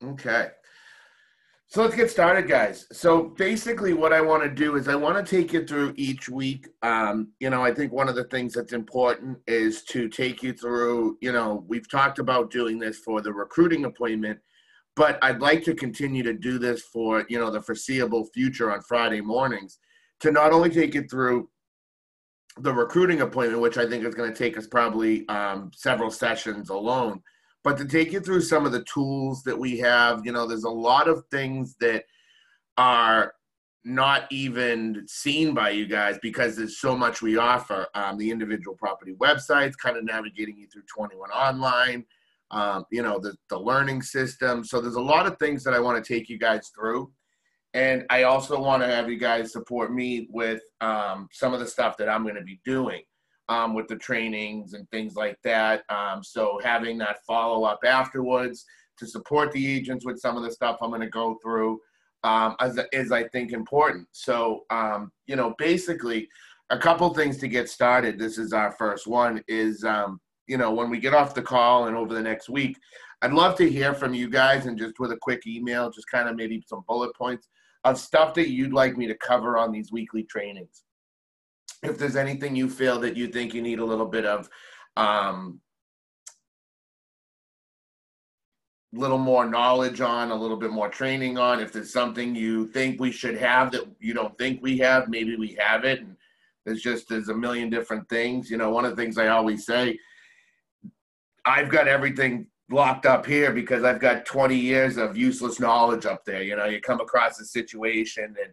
Okay. So let's get started, guys. So basically what I want to do is I want to take you through each week. I think one of the things that's important is to take you through, we've talked about doing this for the recruiting appointment, but I'd like to continue to do this for, the foreseeable future on Friday mornings to not only take you through the recruiting appointment, which I think is going to take us probably several sessions alone, but to take you through some of the tools that we have. There's a lot of things that are not even seen by you guys because there's so much we offer. The individual property websites, kind of navigating you through 21 Online, the learning system. So there's a lot of things that I want to take you guys through. And I also want to have you guys support me with some of the stuff that I'm going to be doing with the trainings and things like that. So having that follow-up afterwards to support the agents with some of the stuff I'm going to go through is I think, important. So, basically a couple things to get started. This is our first one is, when we get off the call and over the next week, I'd love to hear from you guys, and just with a quick email, just kind of maybe some bullet points of stuff that you'd like me to cover on these weekly trainings. If there's anything you feel that you think you need a little bit of little more knowledge on, a little bit more training on, if there's something you think we should have that you don't think we have, maybe we have it. And there's a million different things. One of the things I always say, I've got everything locked up here because I've got 20 years of useless knowledge up there. You come across a situation and,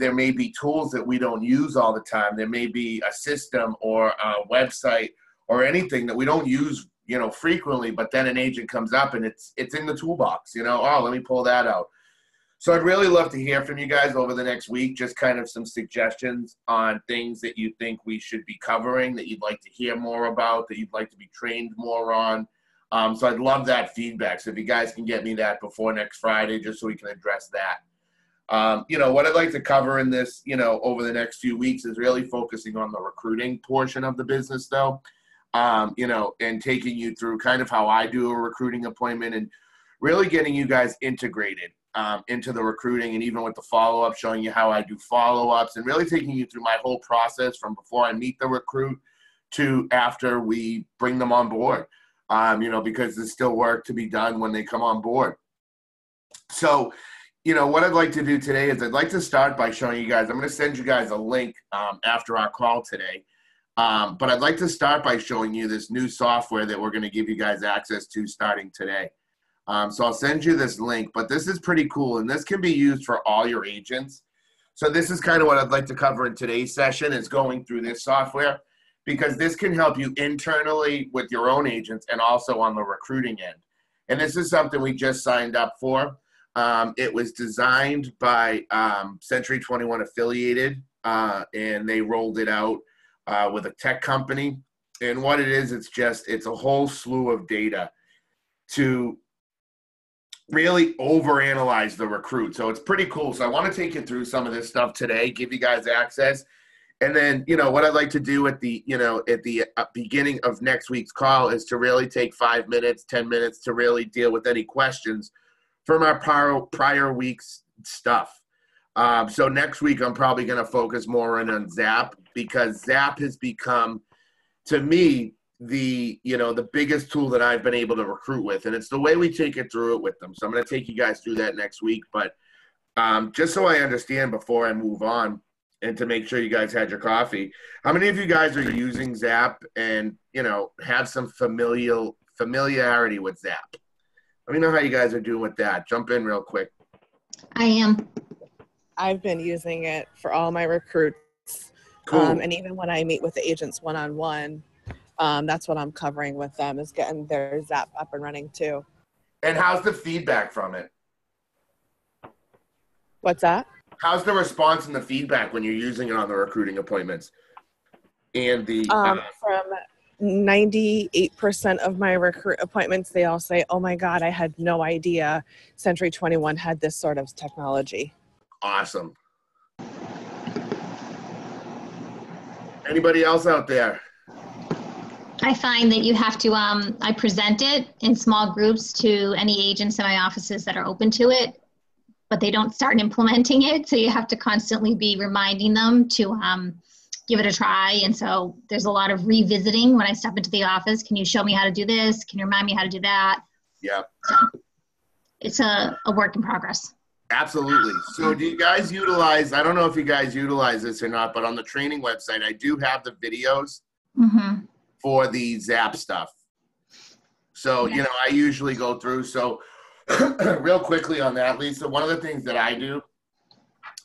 there may be tools that we don't use all the time. There may be a system or a website or anything that we don't use, frequently, but then an agent comes up and it's in the toolbox, oh, let me pull that out. So I'd really love to hear from you guys over the next week, just kind of some suggestions on things that you think we should be covering, that you'd like to hear more about, that you'd like to be trained more on. So I'd love that feedback. So if you guys can get me that before next Friday, just so we can address that. What I'd like to cover in this, over the next few weeks is really focusing on the recruiting portion of the business, though, and taking you through kind of how I do a recruiting appointment and really getting you guys integrated into the recruiting, and even with the follow-up, showing you how I do follow-ups and really taking you through my whole process from before I meet the recruit to after we bring them on board, because there's still work to be done when they come on board. So, what I'd like to do today is I'd like to start by showing you guys, I'm going to send you guys a link after our call today. But I'd like to start by showing you this new software that we're going to give you guys access to starting today. So I'll send you this link, but this is pretty cool, and this can be used for all your agents. So this is kind of what I'd like to cover in today's session, is going through this software, because this can help you internally with your own agents and also on the recruiting end. And this is something we just signed up for. It was designed by Century 21 Affiliated, and they rolled it out with a tech company. And what it is, it's a whole slew of data to really overanalyze the recruit. So it's pretty cool. So I want to take you through some of this stuff today, give you guys access. And then, what I'd like to do at the beginning of next week's call is to really take 5 minutes, 10 minutes to really deal with any questions from our prior week's stuff. So next week, I'm probably going to focus more on Zap, because Zap has become, to me, the biggest tool that I've been able to recruit with. And it's the way we take it through it with them. So I'm going to take you guys through that next week. But just so I understand before I move on, and to make sure you guys had your coffee, how many of you guys are using Zap and, have some familiarity with Zap? Let me know how you guys are doing with that. Jump in real quick. I am. I've been using it for all my recruits. Cool. And even when I meet with the agents one-on-one, that's what I'm covering with them, is getting their Zap up and running too. And how's the feedback from it? What's that? How's the response and the feedback when you're using it on the recruiting appointments? And the from 98% of my recruit appointments, they all say, "Oh my God, I had no idea Century 21 had this sort of technology." Awesome. Anybody else out there? I find that you have to, I present it in small groups to any agents in my offices that are open to it, but they don't start implementing it. So you have to constantly be reminding them to give it a try. And so there's a lot of revisiting when I step into the office. Can you show me how to do this? Can you remind me how to do that? Yeah. So it's a work in progress. Absolutely. So do you guys utilize, I don't know if you guys utilize this or not, but on the training website, I do have the videos for the Zap stuff. So, you know, I usually go through. So real quickly on that, Lisa, one of the things that I do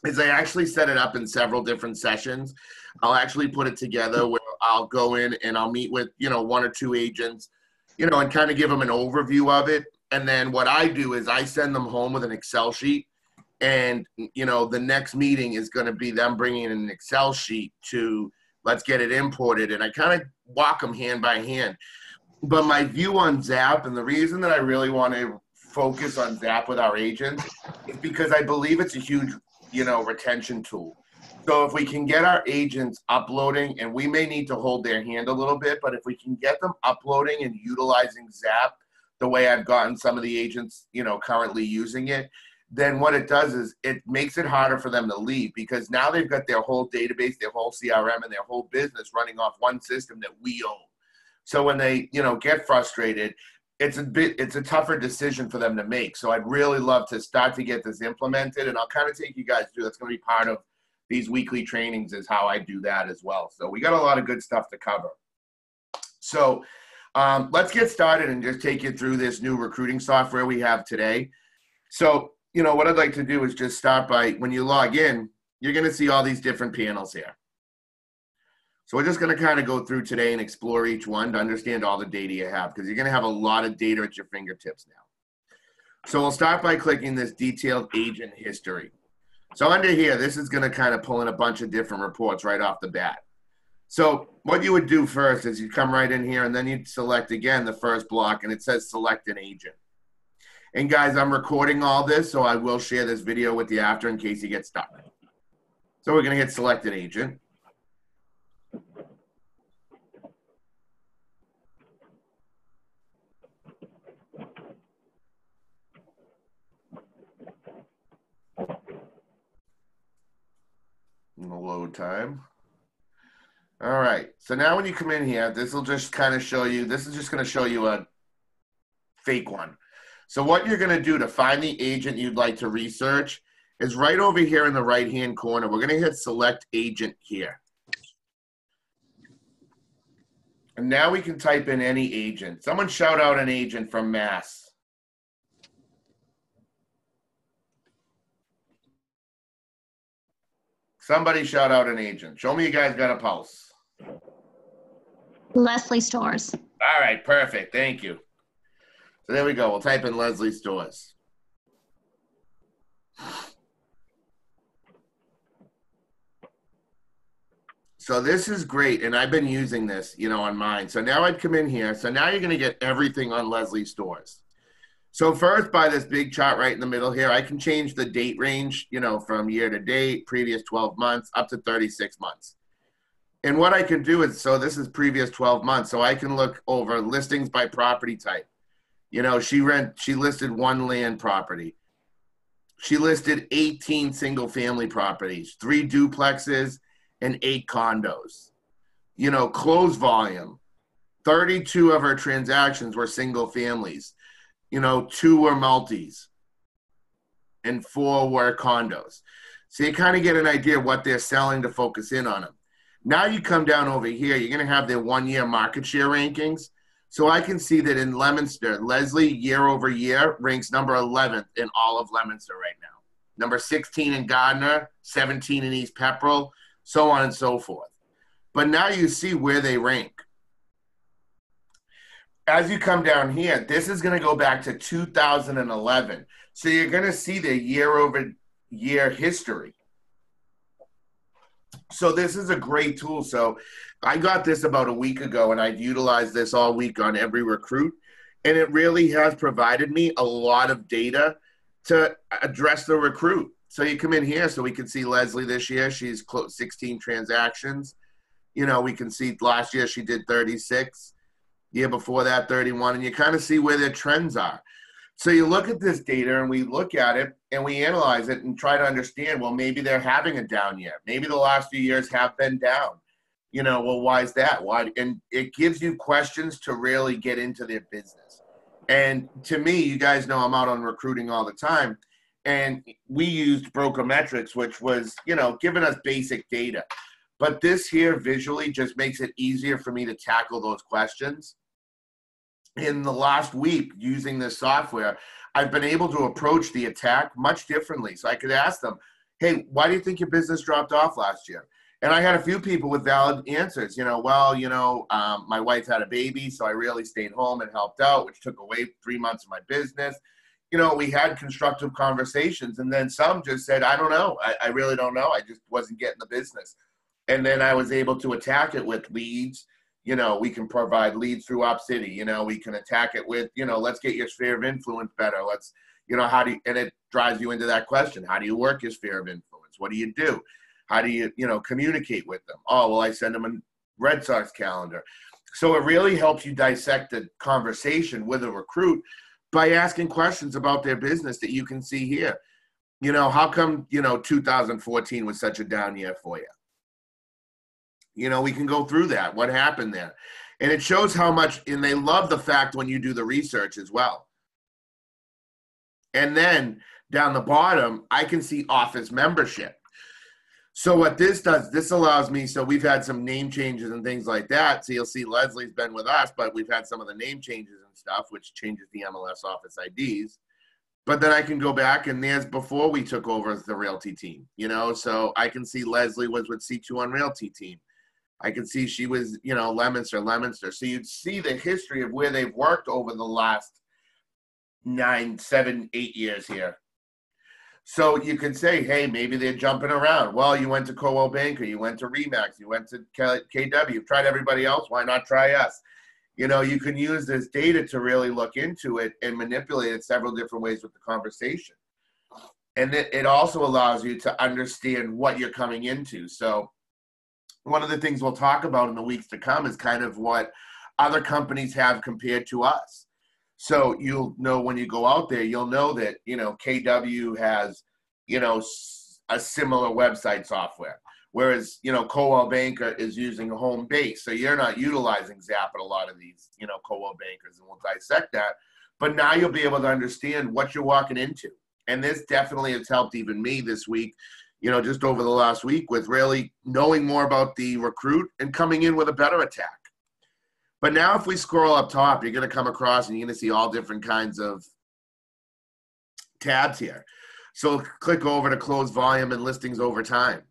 is I actually set it up in several different sessions. I'll actually put it together where I'll go in and I'll meet with, you know, 1 or 2 agents, you know, and kind of give them an overview of it. And then what I do is I send them home with an Excel sheet. And, you know, the next meeting is going to be them bringing in an Excel sheet to let's get it imported. And I kind of walk them hand by hand. But my view on Zap, and the reason that I really want to focus on Zap with our agents is because I believe it's a huge, you know, retention tool. So if we can get our agents uploading, and we may need to hold their hand a little bit, but if we can get them uploading and utilizing Zap the way I've gotten some of the agents, you know, currently using it, then what it does is it makes it harder for them to leave, because now they've got their whole database, their whole CRM, and their whole business running off one system that we own. So when they, you know, get frustrated, it's a tougher decision for them to make. So I'd really love to start to get this implemented, and I'll kind of take you guys through. That's going to be part of these weekly trainings, is how I do that as well. So we got a lot of good stuff to cover. So let's get started and just take you through this new recruiting software we have today. So, you know, what I'd like to do is just start by, when you log in, you're going to see all these different panels here. So we're just going to kind of go through today and explore each one to understand all the data you have, because you're going to have a lot of data at your fingertips now. So we'll start by clicking this detailed agent history. So under here, this is going to kind of pull in a bunch of different reports right off the bat. So what you would do first is you come right in here, and then you'd select again the first block, and it says select an agent. And guys, I'm recording all this, so I will share this video with you after in case you get stuck. So we're going to hit select an agent. In the load time. All right, so now when you come in here, this will just kind of show you, this is just going to show you a fake one. So what you're going to do to find the agent you'd like to research is right over here in the right-hand corner. We're going to hit select agent here. And now we can type in any agent. Someone shout out an agent from Mass. Somebody shout out an agent. Show me you guys got a pulse. Leslie Stores. All right, perfect. Thank you. So there we go. We'll type in Leslie Stores. So this is great, and I've been using this, you know, on mine. So now I'd come in here. So now you're going to get everything on Leslie Stores. So first, by this big chart right in the middle here, I can change the date range, you know, from year to date, previous 12 months, up to 36 months. And what I can do is, so this is previous 12 months, so I can look over listings by property type. You know, she listed 1 land property. She listed 18 single-family properties, 3 duplexes, and 8 condos. You know, close volume, 32 of her transactions were single families. You know, 2 were multis and 4 were condos. So you kind of get an idea of what they're selling to focus in on them. Now you come down over here, you're going to have their 1-year market share rankings. So I can see that in Leominster, Leslie year over year ranks number 11th in all of Leominster right now. Number 16 in Gardner, 17 in East Pepperell, so on and so forth. But now you see where they rank. As you come down here, this is going to go back to 2011. So you're going to see their year-over-year history. So this is a great tool. So I got this about a week ago, and I've utilized this all week on every recruit. And it really has provided me a lot of data to address the recruit. So you come in here, so we can see Leslie this year. She's closed 16 transactions. You know, we can see last year she did 36. Year before that, 31, and you kind of see where their trends are. So you look at this data and we look at it and we analyze it and try to understand, well, maybe they're having a down year. Maybe the last few years have been down. Well, why is that? Why? And it gives you questions to really get into their business. And to me, you guys know I'm out on recruiting all the time. And we used Brokermetrics, which was, giving us basic data. But this here visually just makes it easier for me to tackle those questions. In the last week using this software, I've been able to approach the attack much differently. So I could ask them, hey, why do you think your business dropped off last year? And I had a few people with valid answers. My wife had a baby, so I really stayed home and helped out, which took away 3 months of my business. We had constructive conversations, and then some just said, I don't know. I really don't know. I just wasn't getting the business. And then I was able to attack it with leads. We can provide leads through OpCity. We can attack it with, let's get your sphere of influence better. Let's, and it drives you into that question. How do you work your sphere of influence? What do you do? How do you, communicate with them? Oh, well, I send them a Red Sox calendar. So it really helps you dissect the conversation with a recruit by asking questions about their business that you can see here. How come, 2014 was such a down year for you? We can go through that. What happened there? And it shows how much, and they love the fact when you do the research as well. And then down the bottom, I can see office membership. So what this does, this allows me, so we've had some name changes and things like that. So you'll see Leslie's been with us, but we've had some of the name changes and stuff, which changes the MLS office IDs. But then I can go back, and there's before we took over the Realty team, so I can see Leslie was with C2 Realty team. I can see she was, Lemonster. So you'd see the history of where they've worked over the last 9, 7, 8 years here. So you can say, hey, maybe they're jumping around. Well, you went to Coldwell Banker, you went to Remax, you went to KW, you've tried everybody else, why not try us? You can use this data to really look into it and manipulate it several different ways with the conversation. And it also allows you to understand what you're coming into. So one of the things we'll talk about in the weeks to come is kind of what other companies have compared to us. So you'll know when you go out there, you'll know that, KW has, a similar website software, whereas, Coldwell Banker is using a home base. So you're not utilizing Zap at a lot of these, Coldwell Bankers, and we'll dissect that. But now you'll be able to understand what you're walking into. And this definitely has helped even me this week, just over the last week with really knowing more about the recruit and coming in with a better attack. But now if we scroll up top, you're going to come across and you're going to see all different kinds of tabs here. So click over to close volume and listings over time.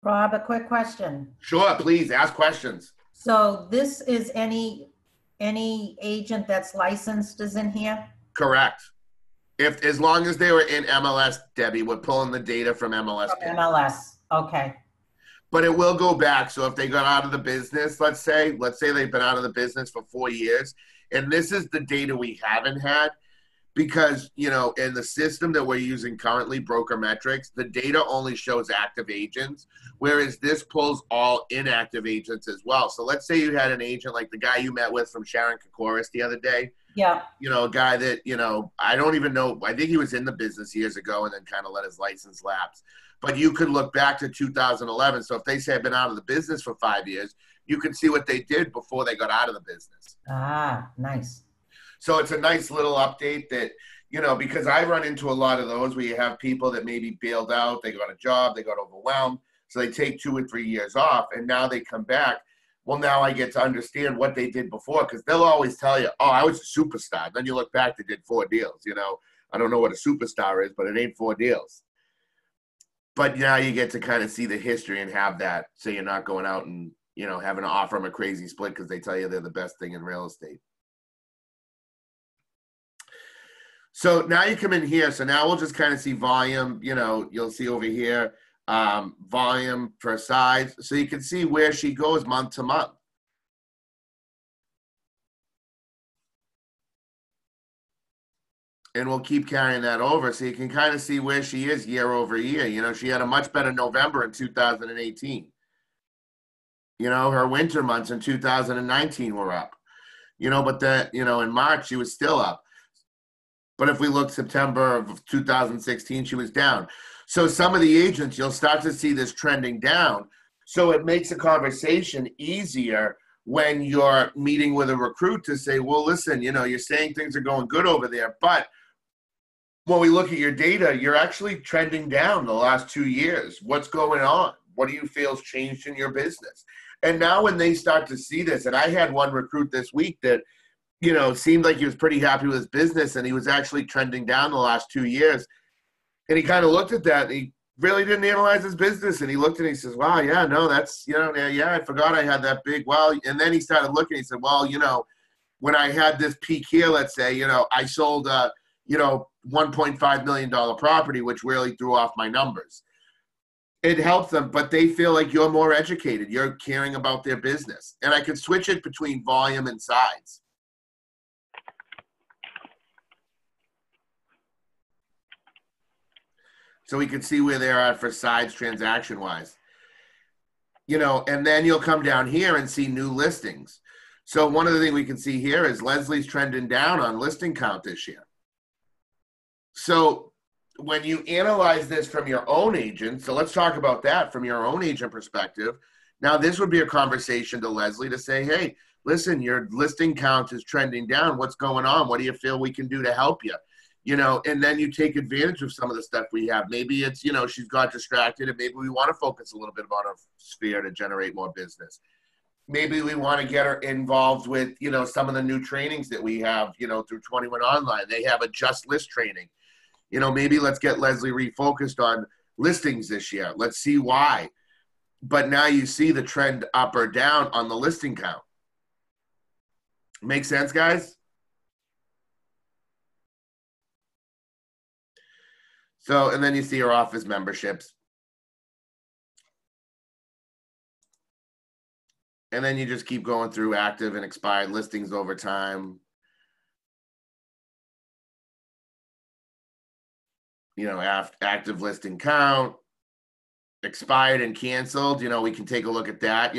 Rob, a quick question. Sure, please ask questions. So this is any agent that's licensed is in here? Correct. As long as they were in MLS, Debbie, we're pulling the data from MLS. From MLS, okay. But it will go back. So if they got out of the business, let's say they've been out of the business for 4 years, and this is the data we haven't had because, in the system that we're using currently, Brokermetrics, the data only shows active agents, whereas this pulls all inactive agents as well. So let's say you had an agent like the guy you met with from Sharon Kokoris the other day. Yeah. A guy that, I don't even know. I think he was in the business years ago and then kind of let his license lapse. But you could look back to 2011. So if they say I've been out of the business for 5 years, you can see what they did before they got out of the business. Ah, nice. So it's a nice little update that, because I run into a lot of those where you have people that maybe bailed out, they got a job, they got overwhelmed. So they take 2 or 3 years off and now they come back. Well, now I get to understand what they did before because they'll always tell you, oh, I was a superstar. Then you look back, they did 4 deals. I don't know what a superstar is, but it ain't 4 deals. But now you get to kind of see the history and have that so you're not going out and, having to offer them a crazy split because they tell you they're the best thing in real estate. So now you come in here. So now we'll just kind of see volume, you'll see over here. Volume per size, so you can see where she goes month to month. And we'll keep carrying that over so you can kind of see where she is year over year. She had a much better November in 2018. You know, her winter months in 2019 were up. You know, but in March, she was still up. But if we look September of 2016, she was down. So some of the agents, you'll start to see this trending down. So it makes a conversation easier when you're meeting with a recruit to say, well, listen, you're saying things are going good over there, but when we look at your data, you're actually trending down the last 2 years. What's going on? What do you feel has changed in your business? And now when they start to see this, and I had one recruit this week that, seemed like he was pretty happy with his business, and he was actually trending down the last 2 years. And he kind of looked at that, and he really didn't analyze his business. And he looked at it and he says, wow, yeah, no, that's, yeah, I forgot I had that big. Well, and then he started looking, he said, well, when I had this peak here, let's say, I sold, $1.5 million property, which really threw off my numbers. It helps them, but they feel like you're more educated. You're caring about their business. And I could switch it between volume and size. So we can see where they're at for sides transaction-wise. And then you'll come down here and see new listings. So one of the things we can see here is Leslie's trending down on listing count this year. So when you analyze this from your own agent, so let's talk about that from your own agent perspective. Now, this would be a conversation to Leslie to say, hey, listen, your listing count is trending down. What's going on? What do you feel we can do to help you? And then you take advantage of some of the stuff we have. Maybe it's, she's got distracted and maybe we want to focus a little bit on our sphere to generate more business. Maybe we want to get her involved with, some of the new trainings that we have, through 21 Online. They have a just list training. Maybe let's get Leslie refocused on listings this year. Let's see why. But now you see the trend up or down on the listing count. Make sense, guys? So, and then you see your office memberships. And then you just keep going through active and expired listings over time. Active listing count, expired and canceled. We can take a look at that.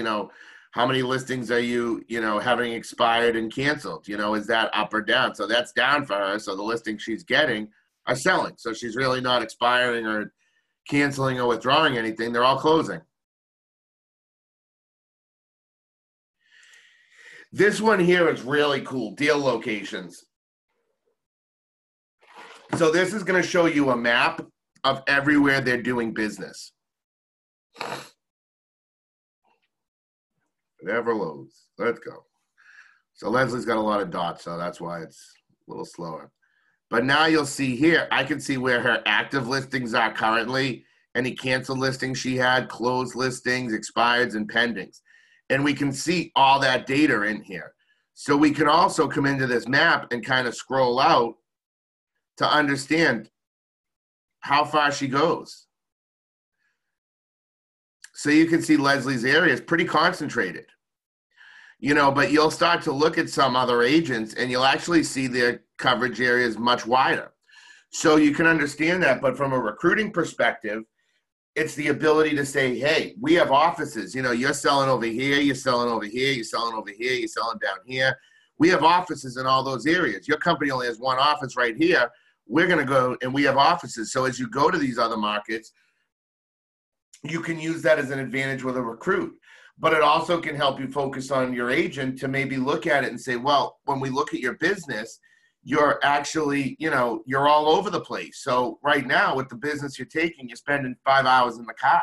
How many listings are you, having expired and canceled? Is that up or down? So that's down for her. So the listings she's getting are selling. So she's really not expiring or canceling or withdrawing anything. They're all closing. This one here is really cool. Deal locations. So this is going to show you a map of everywhere they're doing business. It ever loads. Let's go. So Leslie's got a lot of dots, so that's why it's a little slower. But now you'll see here, I can see where her active listings are currently, any canceled listings she had, closed listings, expireds, and pendings. And we can see all that data in here. So we can also come into this map and kind of scroll out to understand how far she goes. So you can see Leslie's area is pretty concentrated, but you'll start to look at some other agents and you'll actually see their coverage areas much wider. So you can understand that, but from a recruiting perspective, it's the ability to say, hey, we have offices, you're selling over here, you're selling over here, you're selling over here, you're selling down here. We have offices in all those areas. Your company only has one office right here. We're going to go and we have offices. So as you go to these other markets, you can use that as an advantage with a recruit. But it also can help you focus on your agent to maybe look at it and say, well, when we look at your business, you're actually, you're all over the place. So right now with the business you're taking, you're spending 5 hours in the car.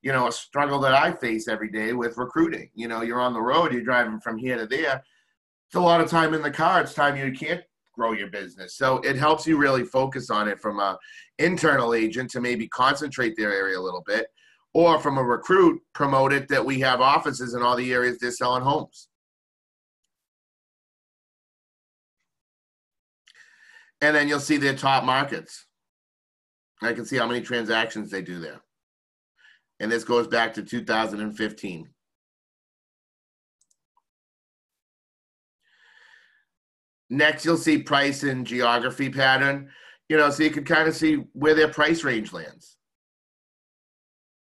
A struggle that I face every day with recruiting. You're on the road, you're driving from here to there. It's a lot of time in the car. It's time you can't grow your business. So it helps you really focus on it from an internal agent to maybe concentrate their area a little bit, or from a recruit, promote it that we have offices in all the areas they're selling homes. And then you'll see their top markets. I can see how many transactions they do there. And this goes back to 2015. Next, you'll see price and geography pattern, so you can kind of see where their price range lands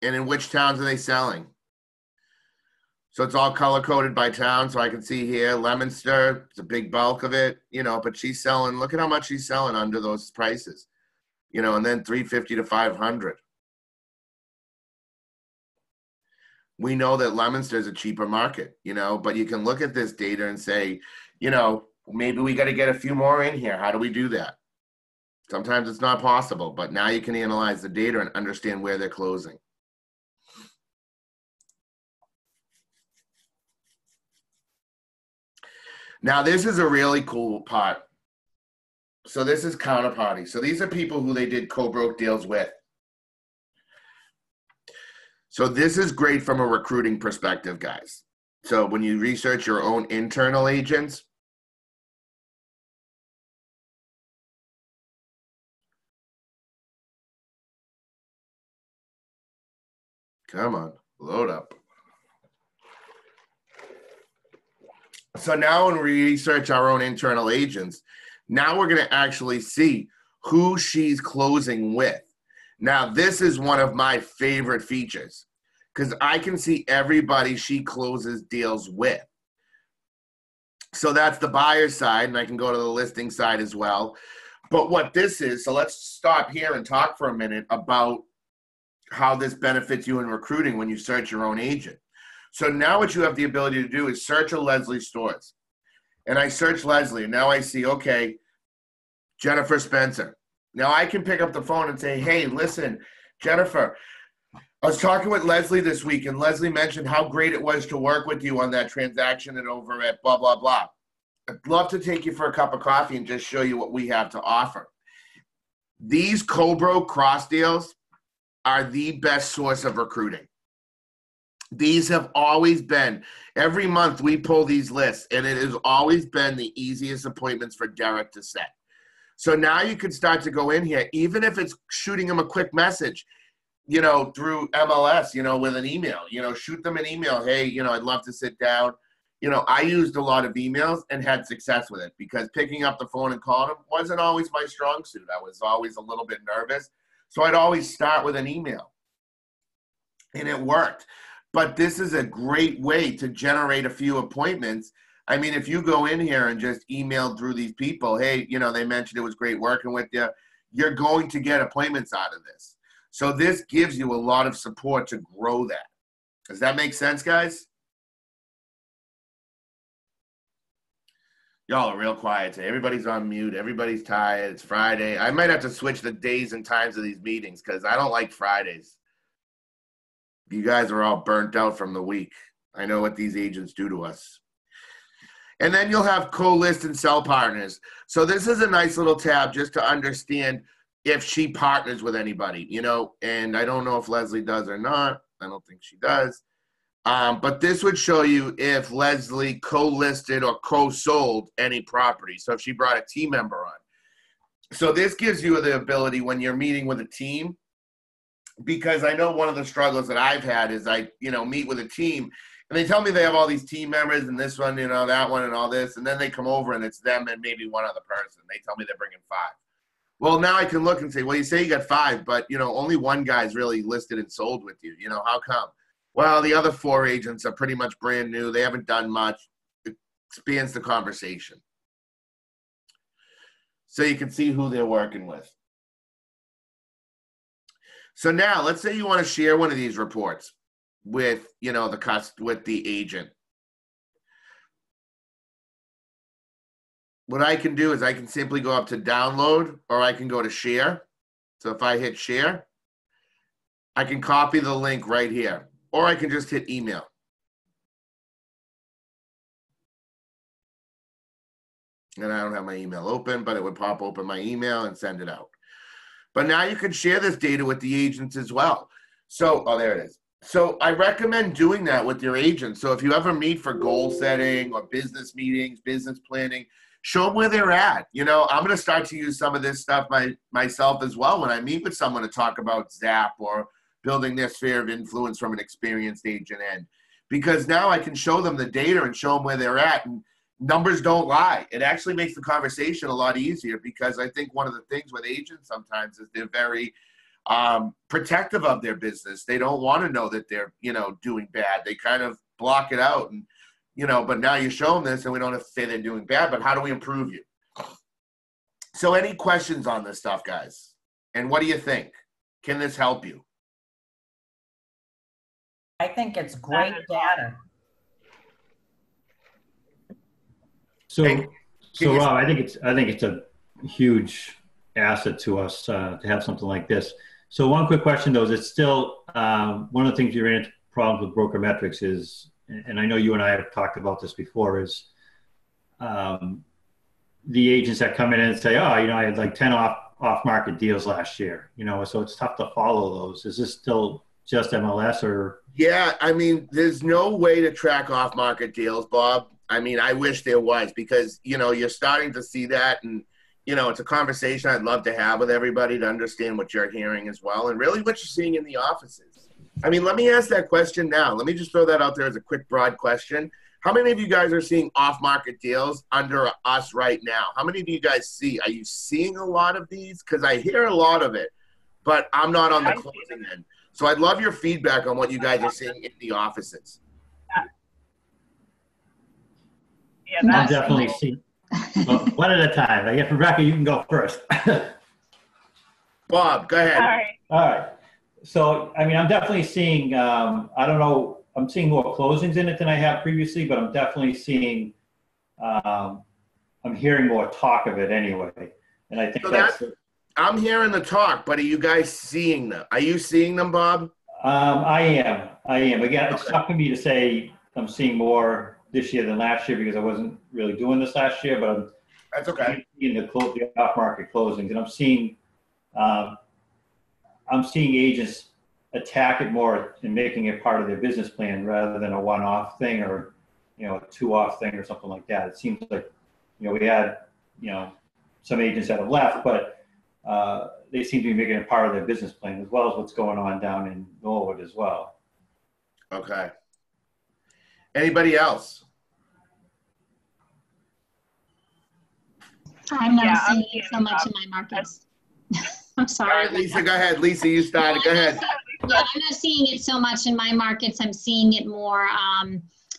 and in which towns are they selling. So it's all color coded by town. So I can see here, Leominster, it's a big bulk of it, you know, but she's selling, look at how much she's selling under those prices, you know, and then 350 to 500. We know that Leominster is a cheaper market, you know, but you can look at this data and say, you know, maybe we got to get a few more in here. How do we do that? Sometimes it's not possible, but now you can analyze the data and understand where they're closing. Now, this is a really cool part. So this is counterparty. So these are people who they did co-broke deals with. So this is great from a recruiting perspective, guys. So when you research your own internal agents, come on, load up. So now when we research our own internal agents, now we're going to actually see who she's closing with. Now, this is one of my favorite features because I can see everybody she closes deals with. So that's the buyer side, and I can go to the listing side as well. But what this is, so let's stop here and talk for a minute about how this benefits you in recruiting when you search your own agent. So now what you have the ability to do is search a Leslie Stores. And I search Leslie, and now I see, okay, Jennifer Spencer. Now I can pick up the phone and say, hey, listen, Jennifer, I was talking with Leslie this week, and Leslie mentioned how great it was to work with you on that transaction and over at blah, blah, blah. I'd love to take you for a cup of coffee and just show you what we have to offer. These co-broke cross deals are the best source of recruiting. These have always been, every month we pull these lists, and it has always been the easiest appointments for Derek to set. So now you can start to go in here, even if it's shooting them a quick message, you know, through MLS, you know, with an email, you know, shoot them an email. Hey, you know, I'd love to sit down. You know, I used a lot of emails and had success with it because picking up the phone and calling them wasn't always my strong suit. I was always a little bit nervous. So I'd always start with an email, and it worked. But this is a great way to generate a few appointments. I mean, if you go in here and just email through these people, hey, you know, they mentioned it was great working with you, you're going to get appointments out of this. So this gives you a lot of support to grow that. Does that make sense, guys? Y'all are real quiet today. Everybody's on mute. Everybody's tired. It's Friday. I might have to switch the days and times of these meetings because I don't like Fridays. You guys are all burnt out from the week. I know what these agents do to us. And then you'll have co-list and sell partners. So this is a nice little tab just to understand if she partners with anybody, you know, and I don't know if Leslie does or not. I don't think she does. But this would show you if Leslie co-listed or co-sold any property. So if she brought a team member on. So this gives you the ability when you're meeting with a team, because I know one of the struggles that I've had is I, you know, meet with a team and they tell me they have all these team members and this one, you know, that one and all this. And then they come over and it's them and maybe one other person. They tell me they're bringing 5. Well, now I can look and say, well, you say you got 5, but, you know, only one guy's really listed and sold with you. You know, how come? Well, the other 4 agents are pretty much brand new. They haven't done much. It expands the conversation. So you can see who they're working with. So now let's say you want to share one of these reports with, you know, with the agent. What I can do is I can simply go up to download or I can go to share. So if I hit share, I can copy the link right here, or I can just hit email. And I don't have my email open, but it would pop open my email and send it out. But now you can share this data with the agents as well. So, oh, there it is. So I recommend doing that with your agents. So if you ever meet for goal setting or business meetings, business planning, show them where they're at. You know, I'm going to start to use some of this stuff myself as well when I meet with someone to talk about ZAP or building their sphere of influence from an experienced agent end. Because now I can show them the data and show them where they're at. And numbers don't lie. It actually makes the conversation a lot easier because I think one of the things with agents sometimes is they're very protective of their business. They don't want to know that they're, you know, doing bad. They kind of block it out. And, but now you're showing this and we don't have to say they're doing bad, but how do we improve you? So any questions on this stuff, guys? And what do you think? Can this help you? I think it's great data. So, Hey, Rob, I think it's a huge asset to us to have something like this. So one quick question though, is it's still one of the things you ran into problems with broker metrics is, and I know you and I have talked about this before, is the agents that come in and say, oh, I had like 10 off-market deals last year, so it's tough to follow those. Is this still just MLS or? Yeah, there's no way to track off-market deals, Bob. I wish there was, because, you're starting to see that, and, it's a conversation I'd love to have with everybody to understand what you're hearing as well, and really what you're seeing in the offices. Let me ask that question now. Let me just throw that out there as a quick, broad question. How many of you guys are seeing off-market deals under us right now? How many of you guys see? Are you seeing a lot of these? Because I hear a lot of it, but I'm not on the closing end. So I'd love your feedback on what you guys are seeing in the offices. Yeah, I'm definitely seeing. Well, one at a time. I guess, Rebecca, you can go first. Bob, go ahead. All right. So, I'm definitely seeing, I don't know, I'm seeing more closings in it than I have previously, but I'm definitely seeing, I'm hearing more talk of it anyway. And I think so I'm hearing the talk, but are you guys seeing them? Are you seeing them, Bob? I am. Again, it's tough for me to say I'm seeing more this year than last year because I wasn't really doing this last year, but that's okay. In the off-market closings, and I'm seeing agents attack it more and making it part of their business plan rather than a one-off thing or a two-off thing or something like that. It seems like we had some agents that have left, but they seem to be making it part of their business plan as well as what's going on down in Norwood as well. Okay. Anybody else? I'm not seeing it so much in my markets. I'm sorry. All right, Lisa, go ahead. Lisa, you started. Go ahead. Yeah, I'm not seeing it so much in my markets. I'm seeing it more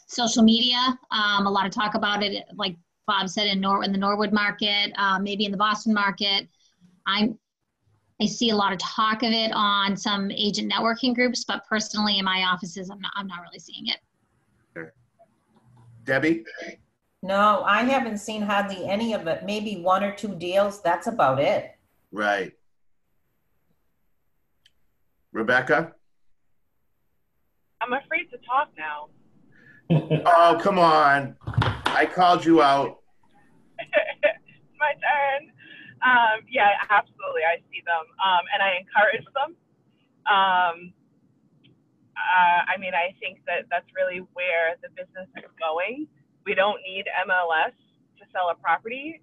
social media. A lot of talk about it, like Bob said, in the Norwood market, maybe in the Boston market. I see a lot of talk of it on some agent networking groups, but personally in my offices, I'm not really seeing it. Okay. Debbie? No, I haven't seen hardly any of it. Maybe one or two deals. That's about it. Right. Rebecca? I'm afraid to talk now. Oh, come on. I called you out. My turn. Yeah, absolutely. I see them and I encourage them. I think that's really where the business is going. We don't need MLS to sell a property.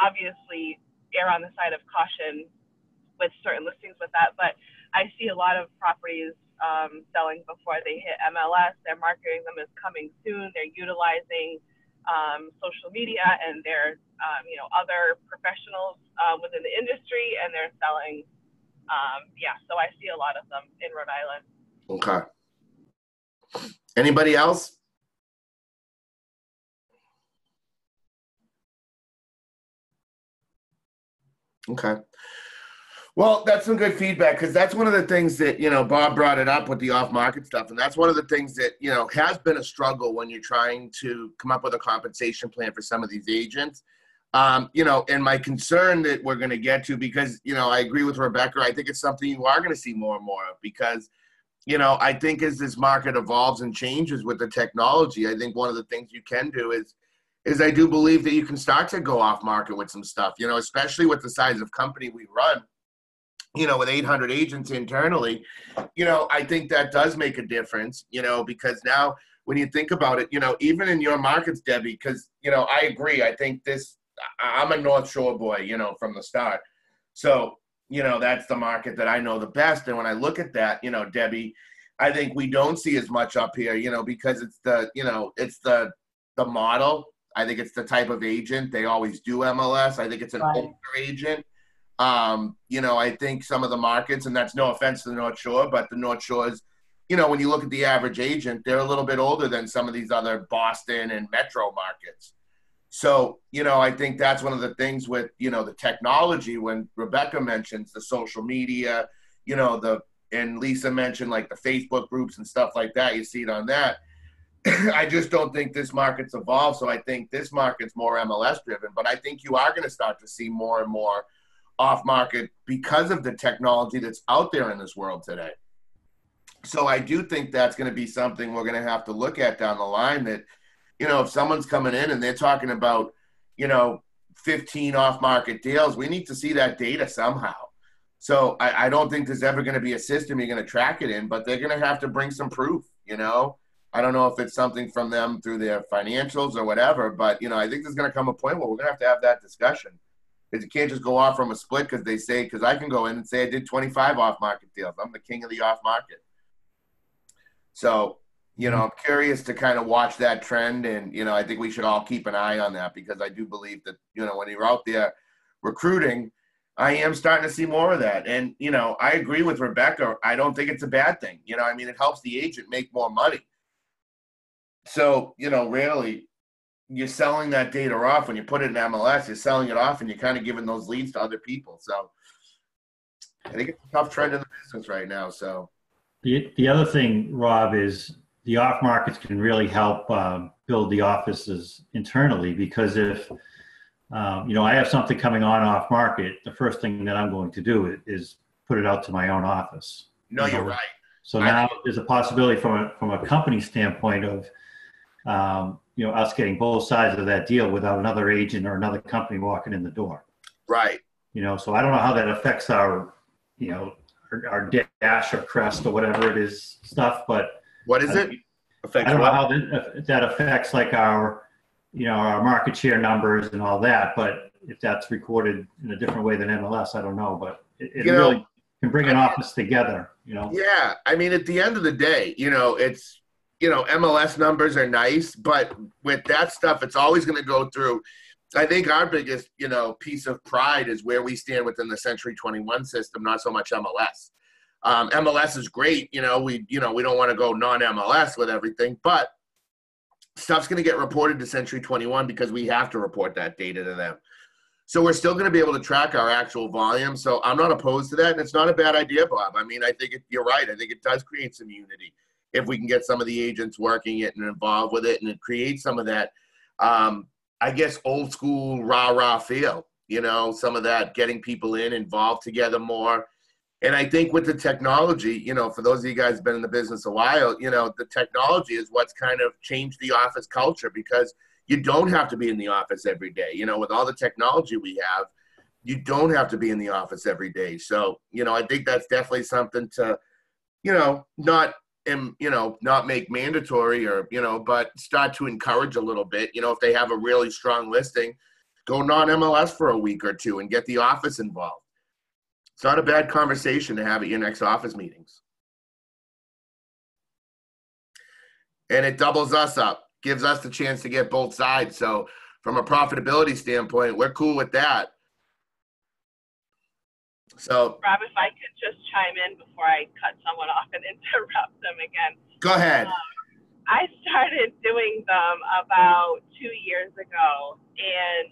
Obviously err on the side of caution with certain listings with that, but I see a lot of properties selling before they hit MLS. They're marketing them as coming soon. They're utilizing social media and there's other professionals within the industry, and they're selling. So I see a lot of them in Rhode Island. Okay. Anybody else? Okay. Well, that's some good feedback, because that's one of the things that, Bob brought it up with the off-market stuff. And that's one of the things that, has been a struggle when you're trying to come up with a compensation plan for some of these agents. And my concern that we're going to get to, because, I agree with Rebecca, I think it's something you are going to see more and more of, because, I think as this market evolves and changes with the technology, I think one of the things you can do is I do believe that you can start to go off market with some stuff, especially with the size of company we run, with 800 agents internally, I think that does make a difference, because now when you think about it, even in your markets, Debbie, because, I agree. I think I'm a North Shore boy, from the start. So, that's the market that I know the best. And when I look at that, Debbie, I think we don't see as much up here, because it's the model. I think it's the type of agent. They always do MLS. I think it's an older agent. I think some of the markets, and that's no offense to the North Shore, but the North Shore is you know, when you look at the average agent, they're a little bit older than some of these other Boston and metro markets. So, you know, I think that's one of the things with, you know, the technology, when Rebecca mentions the social media, you know, and Lisa mentioned like the Facebook groups and stuff like that, you see it on that. I just don't think this market's evolved. So I think this market's more MLS driven, but I think you are going to start to see more and more off market because of the technology that's out there in this world today. So I do think that's going to be something we're going to have to look at down the line, that, you know, if someone's coming in and they're talking about, you know, 15 off market deals, we need to see that data somehow. So I don't think there's ever going to be a system you're going to track it in, but they're going to have to bring some proof, you know. I don't know if it's something from them through their financials or whatever, but, you know, I think there's going to come a point where we're going to have that discussion. Because you can't just go off from a split because they say, because I can go in and say I did 25 off market deals. I'm the king of the off market. So, you know, I'm curious to kind of watch that trend. And, you know, I think we should all keep an eye on that, because I do believe that, you know, when you're out there recruiting, I am starting to see more of that. And, you know, I agree with Rebecca. I don't think it's a bad thing. You know, I mean, it helps the agent make more money. So, you know, really, you're selling that data off. When you put it in MLS, you're selling it off and you're kind of giving those leads to other people. So I think it's a tough trend in the business right now. So the other thing, Rob, is the off markets can really help build the offices internally, because if you know, I have something coming on off market, the first thing that I'm going to do is put it out to my own office. No, you're right. So now there's a possibility from a company standpoint of you know, us getting both sides of that deal without another agent or another company walking in the door. Right. You know, so I don't know how that affects our, you know, our dash or crest or whatever it is stuff, but what is it? I don't know how that affects like our, you know, our market share numbers and all that, but if that's recorded in a different way than MLS, I don't know, but it really can bring an office together, you know? Yeah. I mean, at the end of the day, you know, it's, you know, MLS numbers are nice, but with that stuff, it's always going to go through. I think our biggest, you know, piece of pride is where we stand within the Century 21 system, not so much MLS. MLS is great. You know, we don't want to go non-MLS with everything, but stuff's going to get reported to Century 21 because we have to report that data to them. So we're still going to be able to track our actual volume. So I'm not opposed to that. And it's not a bad idea, Bob. I mean, I think you're right. I think it does create some unity if we can get some of the agents working it and involved with it, and it creates some of that, I guess, old school rah-rah feel, you know, some of that getting people involved together more. And I think with the technology, you know, for those of you guys who've been in the business a while, you know, the technology is what's kind of changed the office culture, because you don't have to be in the office every day. You know, with all the technology we have, you don't have to be in the office every day. So, you know, I think that's definitely something to, you know, not make mandatory, or, you know, but start to encourage a little bit. You know, if they have a really strong listing, go non-MLS for a week or two and get the office involved. It's not a bad conversation to have at your next office meetings. And it doubles us up, gives us the chance to get both sides. So from a profitability standpoint, we're cool with that. So, Rob, if I could just chime in before I cut someone off and interrupt them again. Go ahead. I started doing them about 2 years ago, and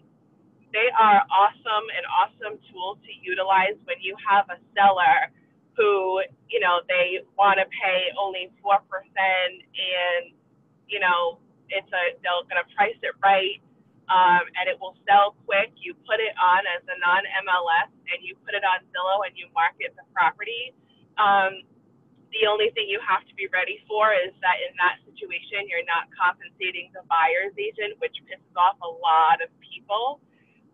they are awesome tools to utilize when you have a seller who, you know, they want to pay only 4%, and, you know, they're going to price it right. And it will sell quick. You put it on as a non-MLS, and you put it on Zillow, and you market the property. The only thing you have to be ready for is that in that situation, you're not compensating the buyer's agent, which pisses off a lot of people.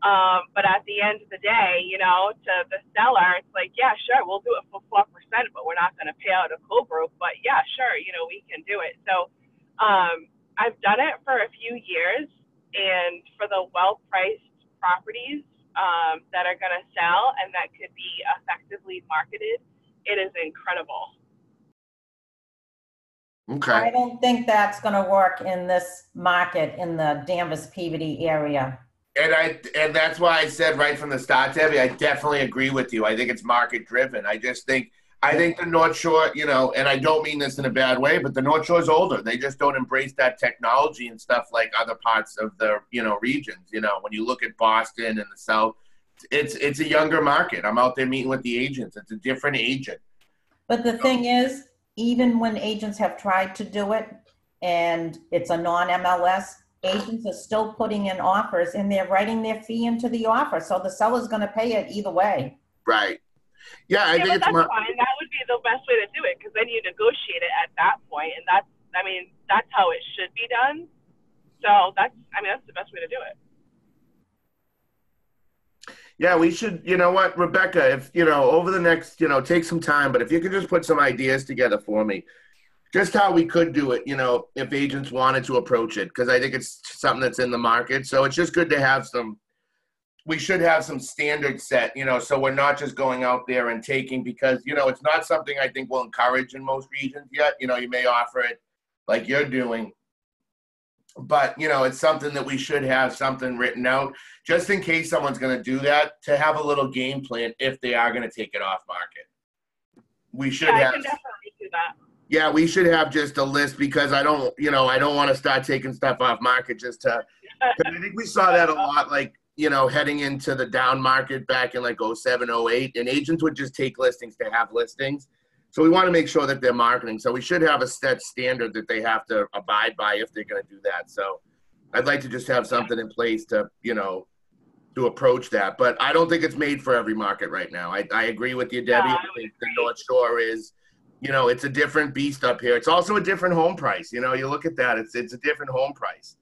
But at the end of the day, you know, to the seller, it's like, yeah, sure, we'll do it for 4%, but we're not going to pay out a co-broke. But yeah, sure, you know, we can do it. So I've done it for a few years. And for the well-priced properties that are going to sell and that could be effectively marketed, it is incredible. Okay. I don't think that's going to work in this market in the Danvers Peabody area. And that's why I said right from the start, Debbie, I definitely agree with you. I think it's market driven. I just think I think the North Shore, you know, and I don't mean this in a bad way, but the North Shore is older. They just don't embrace that technology and stuff like other parts of the, you know, regions. You know, when you look at Boston and the South, it's a younger market. I'm out there meeting with the agents. It's a different agent. But the thing is, even when agents have tried to do it and it's a non-MLS, agents are still putting in offers and they're writing their fee into the offer. So the seller's going to pay it either way. Right. Yeah, I think but it's that's fine. That would be the best way to do it because then you negotiate it at that point, and that's how it should be done. So that's the best way to do it. Yeah, we should, you know what, Rebecca, if, you know, over the next, you know, take some time, but if you could just put some ideas together for me, just how we could do it, you know, if agents wanted to approach it, because I think it's something that's in the market. So it's just good to have we should have some standards set, you know, so we're not just going out there and taking, because, you know, it's not something I think we'll encourage in most regions yet. You know, you may offer it like you're doing, but, you know, it's something that we should have something written out just in case someone's going to do that, to have a little game plan if they are going to take it off market. We should have. I can definitely do that. Yeah, we should have just a list, because I don't want to start taking stuff off market just to, I think we saw that a lot, like, you know, heading into the down market back in like 07, 08, and agents would just take listings to have listings. So we want to make sure that they're marketing. So we should have a set standard that they have to abide by if they're going to do that. So I'd like to just have something in place to, you know, to approach that. But I don't think it's made for every market right now. I agree with you, Debbie. I think the North Shore is, you know, it's a different beast up here. It's also a different home price. You know, you look at that, it's a different home price.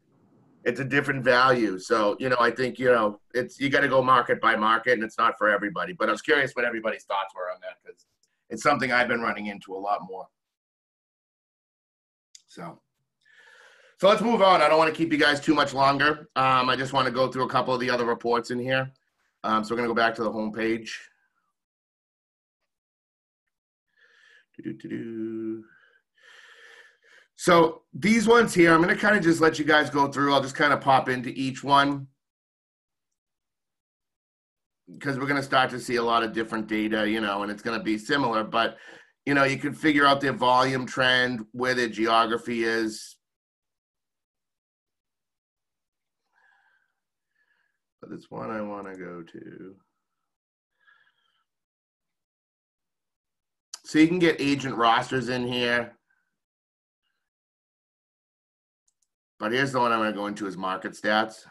It's a different value. So, you know, I think, you know, you got to go market by market, and it's not for everybody. But I was curious what everybody's thoughts were on that, because it's something I've been running into a lot more. So let's move on. I don't want to keep you guys too much longer. I just want to go through a couple of the other reports in here. So we're going to go back to the home page. So these ones here, I'm going to kind of just let you guys go through. I'll just kind of pop into each one, because we're going to start to see a lot of different data, you know, and it's going to be similar, but, you know, you can figure out their volume trend, where their geography is. But this one I want to go to. So you can get agent rosters in here. But here's the one I'm going to go into, is market stats.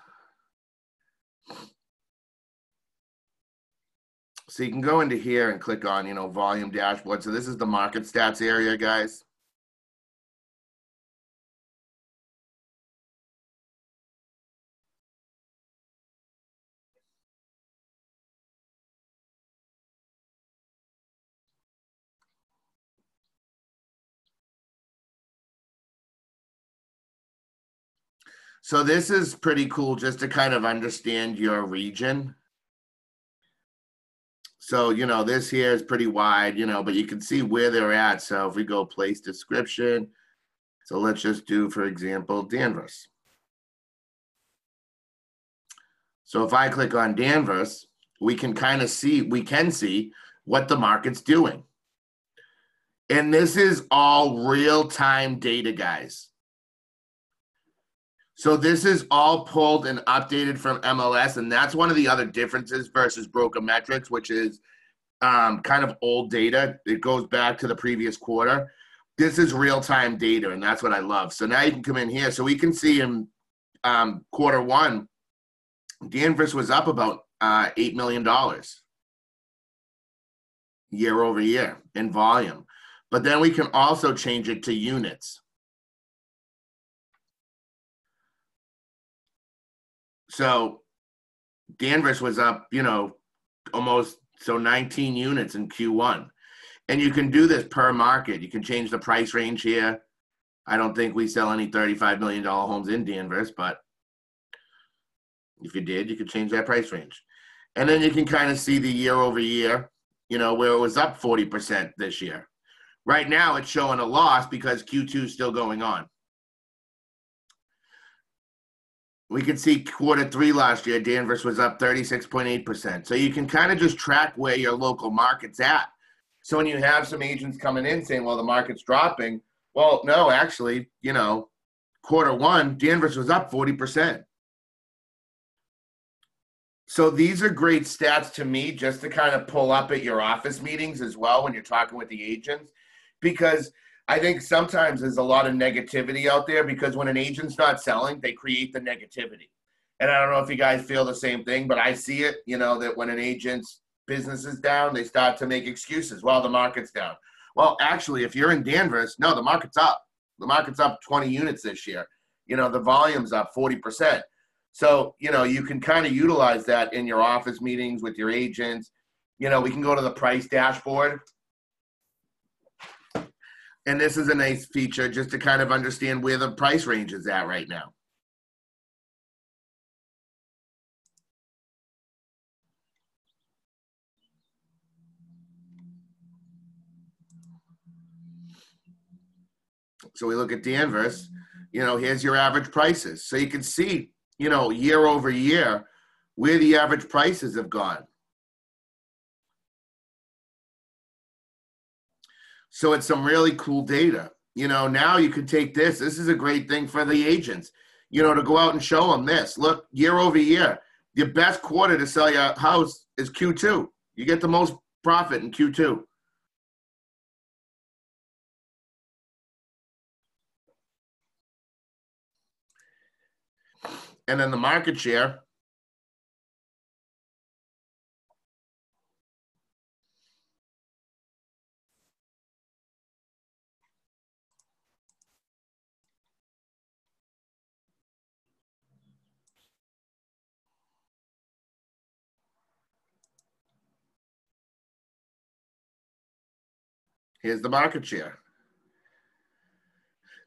So you can go into here and click on, you know, volume dashboard. So this is the market stats area, guys. So this is pretty cool just to kind of understand your region. So, you know, this here is pretty wide, you know, but you can see where they're at. So if we go place description, so let's just do, for example, Danvers. So if I click on Danvers, we can see what the market's doing. And this is all real-time data, guys. So this is all pulled and updated from MLS, and that's one of the other differences versus broker metrics, which is kind of old data. It goes back to the previous quarter. This is real-time data, and that's what I love. So now you can come in here. So we can see in quarter one, Danvers was up about $8 million year over year in volume. But then we can also change it to units. So Danvers was up, you know, almost 19 units in Q1. And you can do this per market. You can change the price range here. I don't think we sell any $35 million homes in Danvers, but if you did, you could change that price range. And then you can kind of see the year over year, you know, where it was up 40% this year. Right now it's showing a loss because Q2 is still going on. We could see quarter three last year, Danvers was up 36.8%. So you can kind of just track where your local market's at. So when you have some agents coming in saying, well, the market's dropping, well, no, actually, you know, Q1, Danvers was up 40%. So these are great stats to me just to kind of pull up at your office meetings as well when you're talking with the agents, because I think sometimes there's a lot of negativity out there because when an agent's not selling, they create the negativity. And I don't know if you guys feel the same thing, but I see it, you know, that when an agent's business is down, they start to make excuses. Well, the market's down. Well, actually, if you're in Danvers, no, the market's up. The market's up 20 units this year. You know, the volume's up 40%. So, you know, you can kind of utilize that in your office meetings with your agents. You know, we can go to the price dashboard. And this is a nice feature just to kind of understand where the price range is at right now. So we look at Danvers, you know, here's your average prices. So you can see, you know, year over year, where the average prices have gone. So it's some really cool data. You know, now you could take this. This is a great thing for the agents, you know, to go out and show them this. Look, year over year, your best quarter to sell your house is Q2. You get the most profit in Q2. And then the market share. Here's the market share.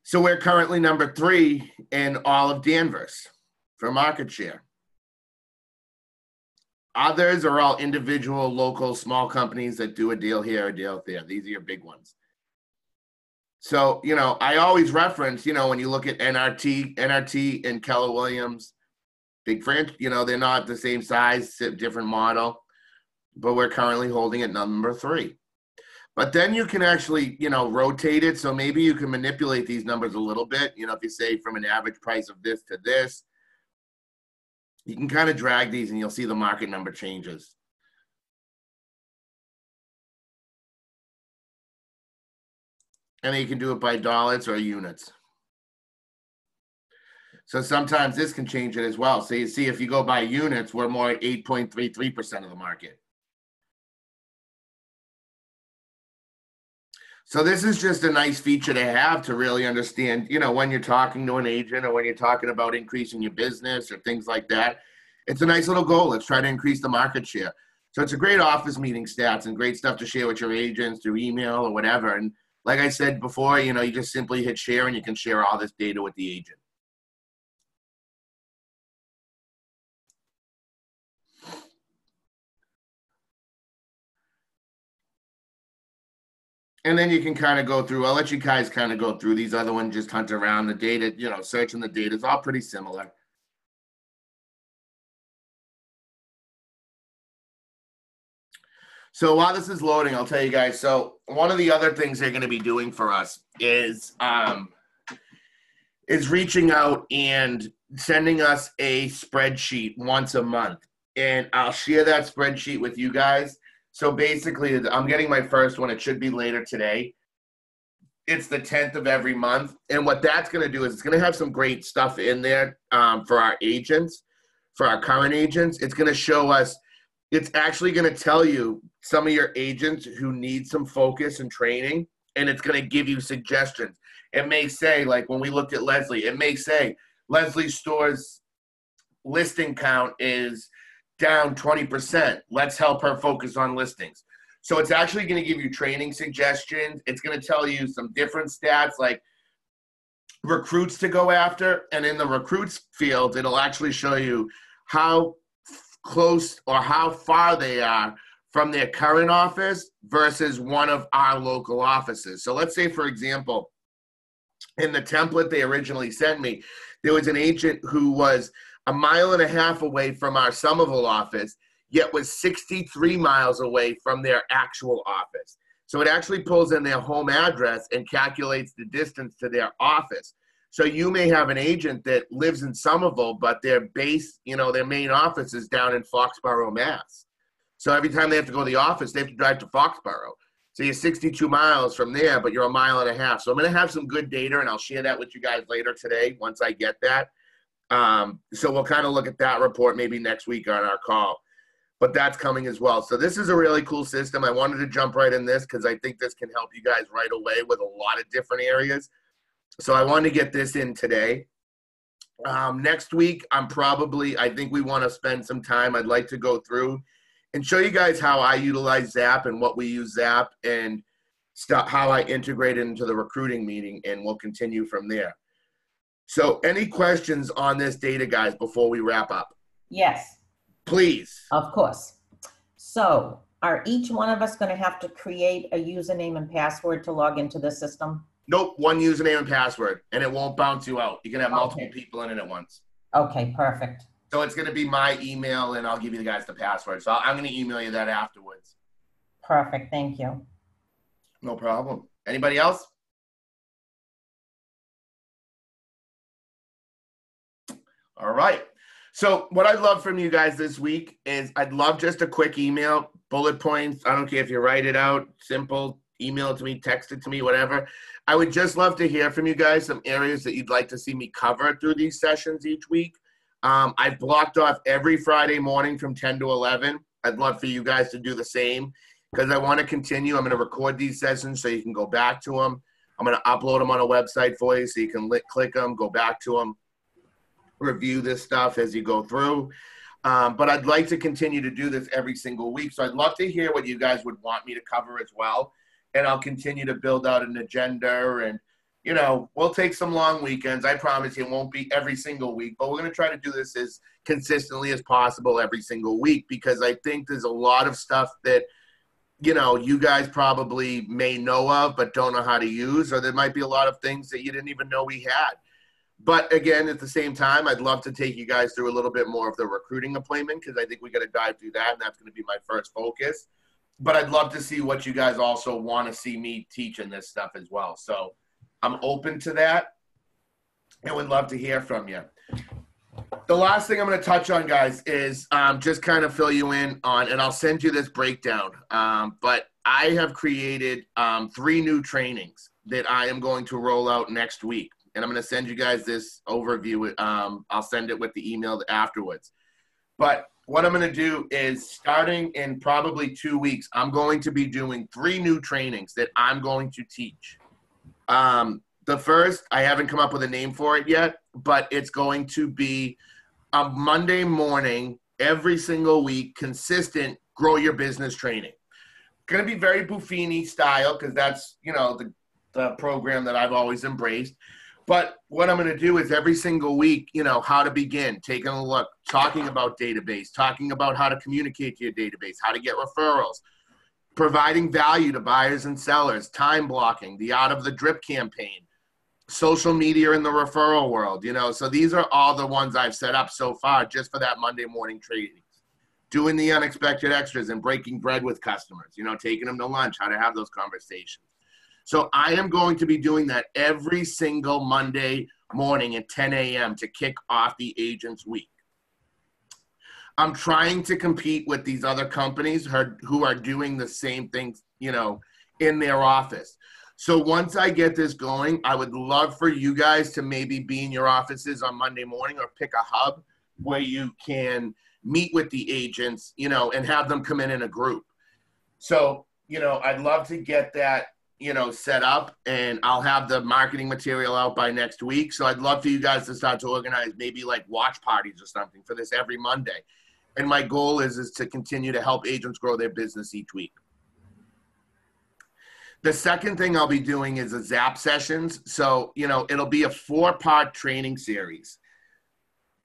So we're currently number 3 in all of Danvers for market share. Others are all individual, local, small companies that do a deal here, a deal there. These are your big ones. So, you know, I always reference, you know, when you look at NRT and Keller Williams, big franchise, you know, they're not the same size, different model, but we're currently holding at number 3. But then you can actually, you know, rotate it. So maybe you can manipulate these numbers a little bit. You know, if you say from an average price of this to this, you can kind of drag these and you'll see the market number changes. And then you can do it by dollars or units. So sometimes this can change it as well. So you see if you go by units, we're more at 8.33% of the market. So this is just a nice feature to have to really understand, you know, when you're talking to an agent or when you're talking about increasing your business or things like that. It's a nice little goal. Let's try to increase the market share. So it's a great office meeting stats and great stuff to share with your agents through email or whatever. And like I said before, you know, you just simply hit share and you can share all this data with the agent. And then you can kind of go through, I'll let you guys kind of go through these other ones, just hunt around the data, you know, searching the data. It's all pretty similar. So while this is loading, I'll tell you guys, so one of the other things they're going to be doing for us is reaching out and sending us a spreadsheet once a month. And I'll share that spreadsheet with you guys. So basically, I'm getting my first one. It should be later today. It's the 10th of every month. And what that's going to do is it's going to have some great stuff in there for our agents, for our current agents. It's going to show us, it's actually going to tell you some of your agents who need some focus and training, and it's going to give you suggestions. It may say, like when we looked at Leslie, it may say Leslie's store's listing count is down 20%. Let's help her focus on listings. So it's actually going to give you training suggestions. It's going to tell you some different stats like recruits to go after. And in the recruits field, it'll actually show you how close or how far they are from their current office versus one of our local offices. So let's say, for example, in the template they originally sent me, there was an agent who was 1.5 miles away from our Somerville office, yet was 63 miles away from their actual office. So it actually pulls in their home address and calculates the distance to their office. So you may have an agent that lives in Somerville, but their base, their main office is down in Foxborough, Mass. So every time they have to go to the office, they have to drive to Foxborough. So you're 62 miles from there, but you're a mile and a half. So I'm going to have some good data, and I'll share that with you guys later today once I get that. So we'll kind of look at that report maybe next week on our call. But that's coming as well. So this is a really cool system. I wanted to jump right in this because I think this can help you guys right away with a lot of different areas. So I wanted to get this in today. Next week, I think we want to spend some time. I'd like to go through and show you guys how I utilize Zap and what we use Zap and how I integrate it into the recruiting meeting, and we'll continue from there. So any questions on this data, guys, before we wrap up? Yes. Please. Of course. So are each one of us going to have to create a username and password to log into the system? Nope, one username and password, and it won't bounce you out. You can have multiple people in it at once. Okay, perfect. So it's going to be my email, and I'll give you guys the password. So I'm going to email you that afterwards. Perfect, thank you. No problem. Anybody else? All right. So what I'd love from you guys this week is I'd love just a quick email, bullet points. I don't care if you write it out, simple, email it to me, text it to me, whatever. I would just love to hear from you guys some areas that you'd like to see me cover through these sessions each week. I've blocked off every Friday morning from 10 to 11. I'd love for you guys to do the same because I want to continue. I'm going to record these sessions so you can go back to them. I'm going to upload them on a website for you so you can click them, go back to them, review this stuff as you go through. But I'd like to continue to do this every single week. So I'd love to hear what you guys would want me to cover as well. And I'll continue to build out an agenda, and, we'll take some long weekends. I promise you it won't be every single week, but we're going to try to do this as consistently as possible every single week, because I think there's a lot of stuff that, you guys probably may know of, but don't know how to use, or there might be a lot of things that you didn't even know we had. But again, at the same time, I'd love to take you guys through a little bit more of the recruiting appointment, because I think we got to dive through that, and that's going to be my first focus. But I'd love to see what you guys also want to see me teach in this stuff as well. So I'm open to that and would love to hear from you. The last thing I'm going to touch on, guys, is just kind of fill you in on, and I'll send you this breakdown. But I have created 3 new trainings that I am going to roll out next week. And I'm going to send you guys this overview. I'll send it with the email afterwards. But what I'm going to do is, starting in probably 2 weeks, I'm going to be doing 3 new trainings that I'm going to teach. The first, I haven't come up with a name for it yet, but it's going to be a Monday morning, every single week, consistent grow your business training. Going to be very Buffini style, because that's, the program that I've always embraced. But what I'm going to do is every single week, how to begin, taking a look, talking about database, talking about how to communicate to your database, how to get referrals, providing value to buyers and sellers, time blocking, the art of the drip campaign, social media in the referral world, So these are all the ones I've set up so far just for that Monday morning trading. Doing the unexpected extras and breaking bread with customers, taking them to lunch, how to have those conversations. So I am going to be doing that every single Monday morning at 10 a.m. to kick off the Agents Week. I'm trying to compete with these other companies who are doing the same things, in their office. So once I get this going, I would love for you guys to maybe be in your offices on Monday morning, or pick a hub where you can meet with the agents, and have them come in a group. So, I'd love to get that set up, and I'll have the marketing material out by next week. So I'd love for you guys to start to organize maybe like watch parties or something for this every Monday. And my goal is to continue to help agents grow their business each week. The second thing I'll be doing is a Zap sessions. So, it'll be a 4-part training series.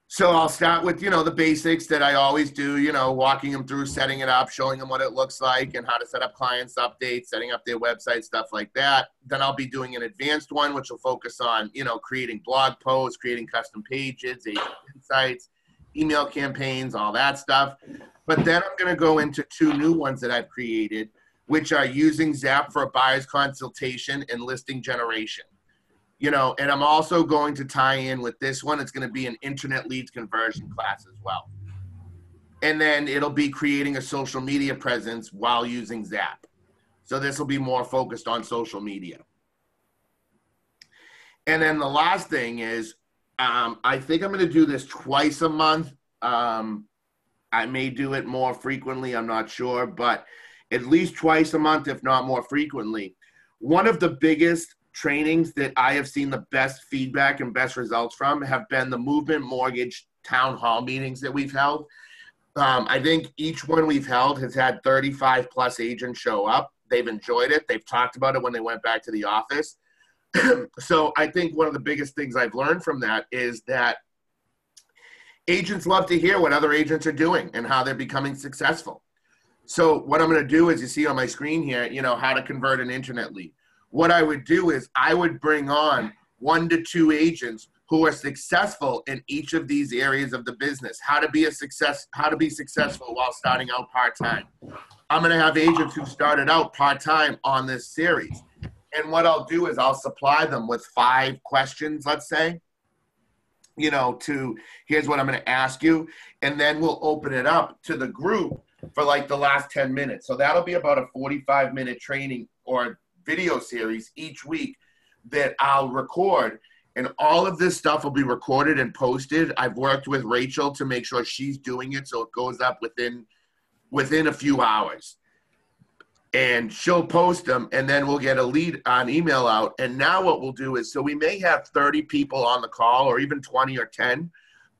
So I'll start with, the basics that I always do, walking them through, setting it up, showing them what it looks like and how to set up clients updates, setting up their website, stuff like that. Then I'll be doing an advanced one, which will focus on, creating blog posts, creating custom pages, agent insights, email campaigns, all that stuff. But then I'm going to go into 2 new ones that I've created. which are using Zap for a buyer's consultation and listing generation. You know, and I'm also going to tie in with this one. It's going to be an internet leads conversion class as well. And then it'll be creating a social media presence while using Zap. So this will be more focused on social media. And then the last thing is, I think I'm going to do this twice a month. I may do it more frequently, I'm not sure, but at least twice a month, if not more frequently. One of the biggest trainings that I have seen the best feedback and best results from have been the Movement Mortgage town hall meetings that we've held. I think each one we've held has had 35 plus agents show up. They've enjoyed it. They've talked about it when they went back to the office. So I think one of the biggest things I've learned from that is that agents love to hear what other agents are doing and how they're becoming successful. So what I'm going to do is, you see on my screen here, you know, how to convert an internet lead. What I would do is I would bring on 1 to 2 agents who are successful in each of these areas of the business, how to be successful while starting out part-time. I'm going to have agents who started out part-time on this series. And what I'll do is I'll supply them with 5 questions, let's say, you know, here's what I'm going to ask you. And then we'll open it up to the group for like the last 10 minutes. So that'll be about a 45-minute training or video series each week that I'll record. And all of this stuff will be recorded and posted. I've worked with Rachel to make sure she's doing it so it goes up within a few hours. And she'll post them, and then we'll get an email out. And now what we'll do is, so we may have 30 people on the call or even 20 or 10,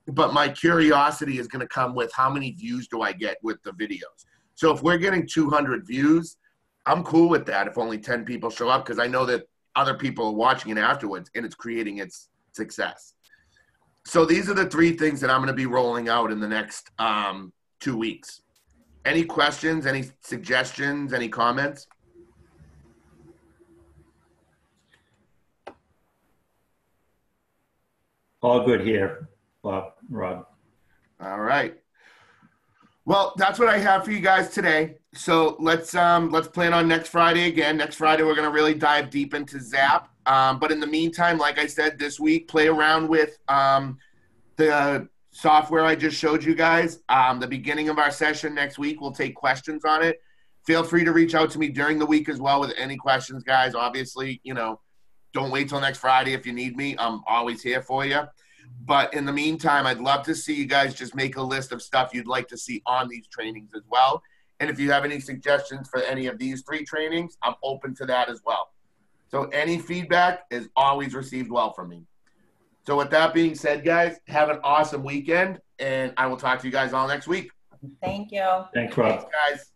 but my curiosity is going to come with how many views do I get with the videos. So if we're getting 200 views, I'm cool with that if only 10 people show up, because I know that other people are watching it afterwards and it's creating its success. So these are the 3 things that I'm going to be rolling out in the next 2 weeks. Any questions, any suggestions, any comments? All good here, Rob. All right. Well, that's what I have for you guys today. So let's plan on next Friday again. Next Friday, we're going to really dive deep into Zap. But in the meantime, like I said, this week, play around with the software I just showed you guys. The beginning of our session next week, we'll take questions on it. Feel free to reach out to me during the week as well with any questions, guys. Obviously, you know, don't wait till next Friday if you need me. I'm always here for you. But in the meantime, I'd love to see you guys just make a list of stuff you'd like to see on these trainings as well. And if you have any suggestions for any of these 3 trainings, I'm open to that as well. So any feedback is always received well from me. So with that being said, guys, have an awesome weekend, and I will talk to you guys all next week. Thank you. Thanks, Rob. Thanks, guys.